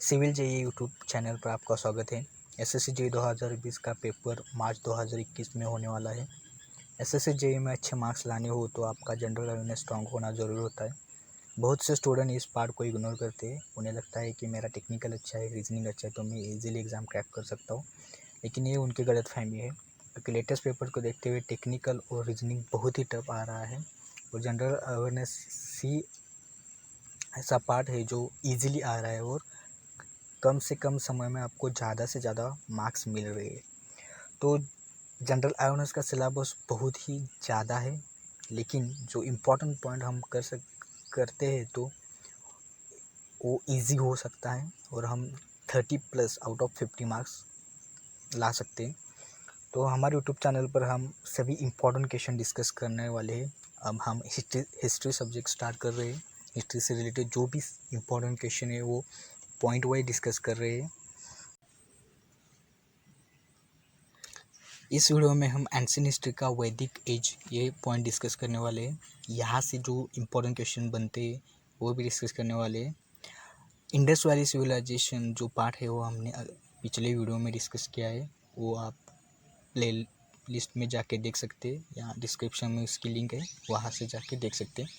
Civil JEE YouTube channel पर आपका स्वागत है। एसएससी जेईई 2020 का पेपर मार्च 2021 में होने वाला है। एसएससी जेईई में अच्छे मार्क्स लाने हो तो आपका जनरल अवेयरनेस स्ट्रांग होना ज़रूरी होता है। बहुत से स्टूडेंट इस पार्ट को इग्नोर करते हैं। उन्हें लगता है कि मेरा टेक्निकल अच्छा है, रीजनिंग अच्छा है तो मैं इजीली एग्ज़ाम क्रैक कर सकता हूँ, लेकिन ये उनकी गलतफहमी है क्योंकि लेटेस्ट पेपर को देखते हुए टेक्निकल और रीजनिंग बहुत ही टफ आ रहा है और जनरल अवेयरनेस ही ऐसा पार्ट है जो ईजिली आ रहा है और कम से कम समय में आपको ज़्यादा से ज़्यादा मार्क्स मिल रहे हैं। तो जनरल अवेयरनेस का सिलेबस बहुत ही ज़्यादा है, लेकिन जो इम्पोर्टेंट पॉइंट हम करते हैं तो वो इजी हो सकता है और हम 30+ आउट ऑफ 50 मार्क्स ला सकते हैं। तो हमारे यूट्यूब चैनल पर हम सभी इम्पोर्टेंट क्वेश्चन डिस्कस करने वाले हैं। अब हम हिस्ट्री सब्जेक्ट स्टार्ट कर रहे हैं। हिस्ट्री से रिलेटेड जो भी इम्पोर्टेंट क्वेश्चन है वो पॉइंट वाइज डिस्कस कर रहे हैं। इस वीडियो में हम एंशिएंट हिस्ट्री का वैदिक एज ये पॉइंट डिस्कस करने वाले हैं। यहाँ से जो इम्पोर्टेंट क्वेश्चन बनते हैं वो भी डिस्कस करने वाले हैं। इंडस वैली सिविलाइजेशन जो पार्ट है वो हमने पिछले वीडियो में डिस्कस किया है, वो आप प्ले लिस्ट में जाके देख सकते हैं या डिस्क्रिप्शन में उसकी लिंक है, वहाँ से जाके देख सकते हैं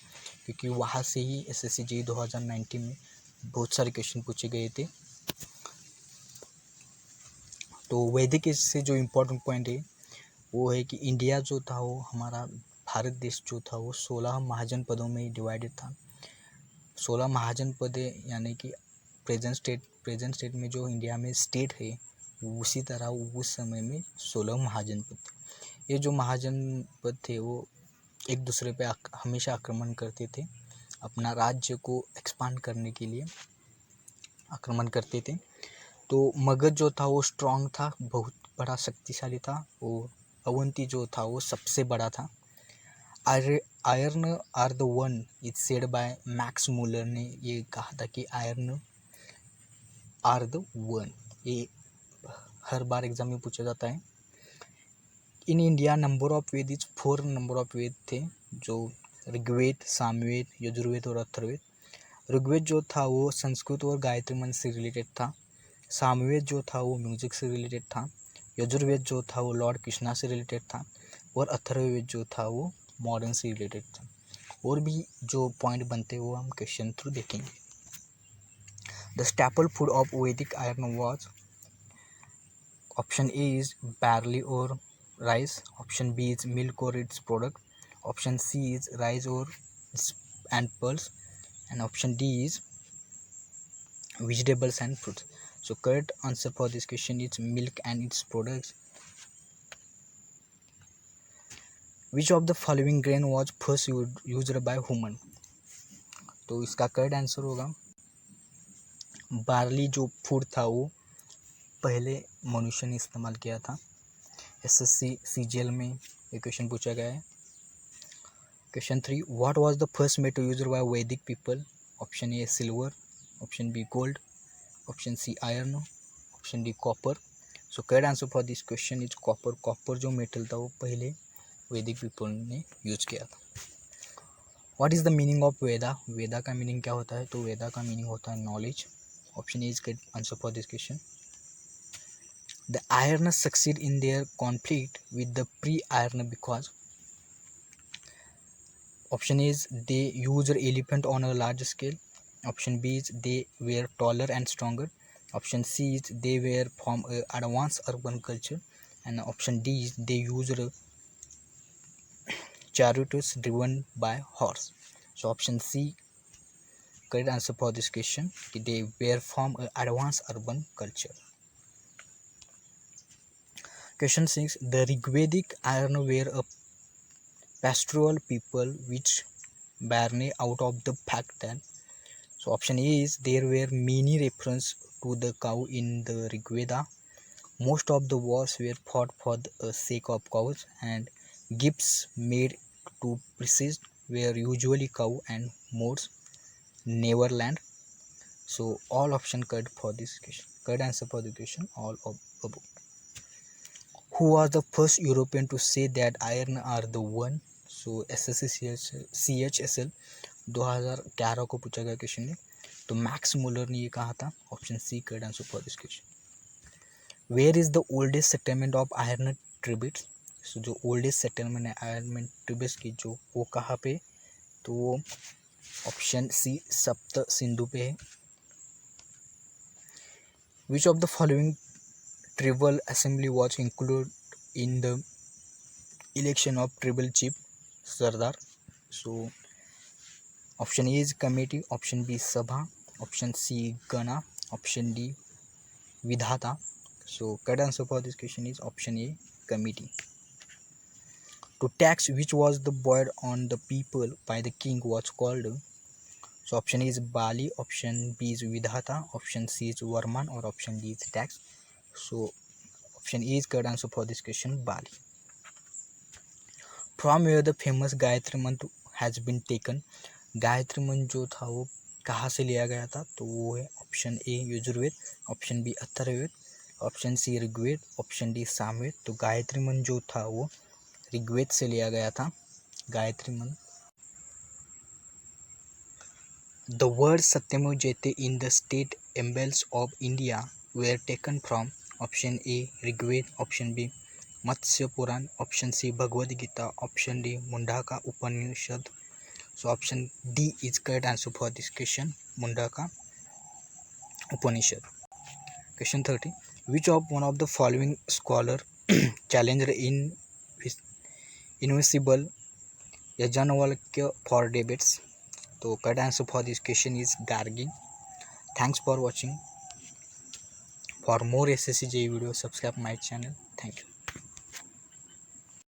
क्योंकि वहाँ से ही एसएससी जेईई 2019 में बहुत सारे क्वेश्चन पूछे गए थे। तो वैदिक एज से जो इम्पोर्टेंट पॉइंट है वो है कि इंडिया जो था वो हमारा भारत देश जो था वो 16 महाजनपदों में डिवाइडेड था। 16 महाजनपद यानी कि प्रेजेंट स्टेट में जो इंडिया में स्टेट है उसी तरह उस समय में 16 महाजनपद थे। ये जो महाजनपद थे वो एक दूसरे पे हमेशा आक्रमण करते थे, अपना राज्य को एक्सपांड करने के लिए आक्रमण करते थे। तो मगध जो था वो स्ट्रांग था, बहुत बड़ा शक्तिशाली था। और अवंती जो था वो सबसे बड़ा था। Aryan are the one is said by Max Muller ने ये कहा था कि आयरन आर द वन, ये हर बार एग्जाम में पूछा जाता है। In India number of Ved is 4 number of Ved थे, जो ऋग्वेद, सामवेद, यजुर्वेद और अथर्ववेद। ऋग्वेद जो था वो संस्कृत और गायत्री मंत्र से रिलेटेड था। सामवेद जो था वो म्यूजिक से रिलेटेड था। यजुर्वेद जो था वो लॉर्ड कृष्णा से रिलेटेड था और अथर्ववेद जो था वो मॉडर्न से रिलेटेड था। और भी जो पॉइंट बनते वो हम क्वेश्चन थ्रू देखेंगे। The staple food of Vedic Aryan was, option A is barley और rice, option B is milk और its product, option C is rice और and pulse, and option D is vegetables and fruits. So correct answer for this question is milk and its products. Which of the following grain was first used by human? तो इसका correct answer होगा barley जो food था वो पहले मनुष्य ने इस्तेमाल किया था। एसएससी सीजीएल में ये क्वेश्चन पूछा गया है। Question 3, what was the first metal used by Vedic people? Option A silver, option B gold, option C iron, option D copper. So correct answer for this question is copper. Copper जो metal था वो पहले Vedic people ने use किया था। What is the meaning of Veda? Veda का meaning क्या होता है? तो वेदा का मीनिंग होता है knowledge. Option A is correct answer for this question. The Aryan succeed in their conflict with the pre Aryan because, option A is they used elephant on a large scale, option B is they were taller and stronger, option C is they were from advanced urban culture, and option D is they used chariots driven by horse. So option C correct answer for this question, they were from advanced urban culture. Question 6, the Rigvedic iron were a pastoral people which barney out of the fact that, so option A is there were many references to the cow in the Rig Veda. Most of the wars were fought for the sake of cows, and gifts made to priests were usually cow and modes, never land. So all option correct for this question. Correct answer for the question all of above. Who was the first European to say that iron are the one? So SSC CHSL 2011 को पूछा गया question है। तो Max Muller ने ये कहा था। Option C correct answer for this question. Where is the oldest settlement of Aryan tributes? So जो ओल्डेस्ट सेटलमेंट है आयरन ट्रिब्यूट्स की, जो वो कहाँ पे, तो वो ऑप्शन सी सप्त सिंधु पे है। Which of the following tribal assembly was include in the election of tribal chief sardar? So option A is committee, option B sabha, option C gana, option D vidhata. So correct answer for this question is option A, committee. To tax which was the board on the people by the king was called? So option A is Bali, option B is Vidhata, option C is Varman, or option D is tax. So option A is correct answer for this question, Bali. From where the famous Gayatri Mantra has been taken? Gayatri मंत्र जो था वो कहाँ से लिया गया था? तो वो है option A Yajurveda, option B Atharvaveda, option C Rigveda, option D Samaveda. तो गायत्री मंत्र जो था वो ऋग्वेद से लिया गया था. गायत्री मंत्र. The word Satyameva Jayate in the state emblems of India were taken from? Option A Rigveda, option B Matsya Purana, option C Bhagavad Gita, option D Mundaka Upanishad. So option D is correct answer for this question, Mundaka Upanishad. Question 30. Which of one of the following scholar challenged invisible Yajnavalkya for debates? So correct answer for this question is Gargi. Thanks for watching. For more SSC JEE videos, subscribe my channel. Thank you.